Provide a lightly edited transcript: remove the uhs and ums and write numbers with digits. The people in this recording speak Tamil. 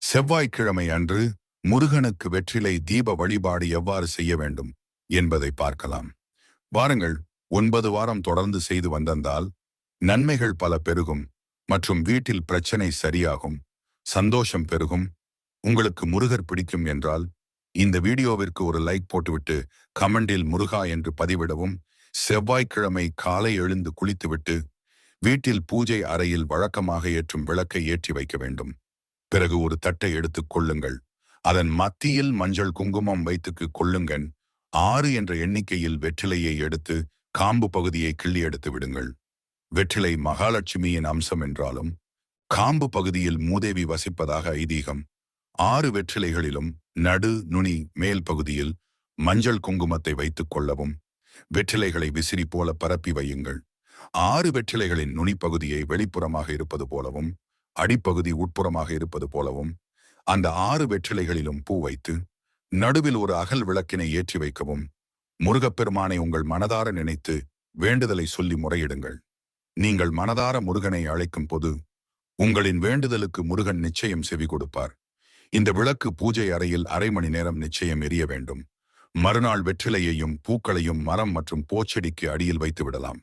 செவ்வாய்க்கிழமை அன்று முருகனுக்கு வெற்றிலை தீப வழிபாடு எவ்வாறு செய்ய வேண்டும் என்பதை பார்க்கலாம். வாருங்கள். 9 வாரம் தொடர்ந்து செய்து வந்தால் நன்மைகள் பல பெருகும் மற்றும் வீட்டில் பிரச்சனை சரியாகும், சந்தோஷம் பெருகும். உங்களுக்கு முருகர் பிடிக்கும் என்றால் இந்த வீடியோவிற்கு ஒரு லைக் போட்டுவிட்டு கமெண்டில் முருகா என்று பதிவிடவும். செவ்வாய்க்கிழமை காலை எழுந்து குளித்துவிட்டு வீட்டில் பூஜை அறையில் வழக்கமாக ஏற்றும் விளக்கை ஏற்றி வைக்க வேண்டும். பிறகு ஒரு தட்டை எடுத்துக் கொள்ளுங்கள். அதன் மத்தியில் மஞ்சள் குங்குமம் வைத்துக்கு கொள்ளுங்கள். 6 என்ற எண்ணிக்கையில் வெற்றிலையை எடுத்து காம்பு பகுதியை கிள்ளி எடுத்து விடுங்கள். வெற்றிலை மகாலட்சுமியின் அம்சம் என்றாலும் காம்பு பகுதியில் மூதேவி வசிப்பதாக ஐதீகம். 6 வெற்றிலைகளிலும் நடு நுனி மேல் பகுதியில் மஞ்சள் குங்குமத்தை வைத்துக் கொள்ளவும். வெற்றிலைகளை விசிறி போல பரப்பி வையுங்கள். 6 வெற்றிலைகளின் நுனிப்பகுதியை வெளிப்புறமாக இருப்பது போலவும் அடிப்பகுதி உட்புறமாக இருப்பது போலவும் அந்த 6 வெற்றிலைகளிலும் பூ வைத்து நடுவில் ஒரு அகல் விளக்கினை ஏற்றி வைக்கவும். முருகப்பெருமானை உங்கள் மனதார நினைத்து வேண்டுதலை சொல்லி முறையிடுங்கள். நீங்கள் மனதார முருகனை அழைக்கும் போது உங்களின் வேண்டுதலுக்கு முருகன் நிச்சயம் செவி கொடுப்பார். இந்த விளக்கு பூஜை அறையில் 1/2 மணி நேரம் நிச்சயம் எரிய வேண்டும். மறுநாள் வெற்றிலையையும் பூக்களையும் மரம் மற்றும் பூச்செடிக்கு அடியில் வைத்து விடலாம்.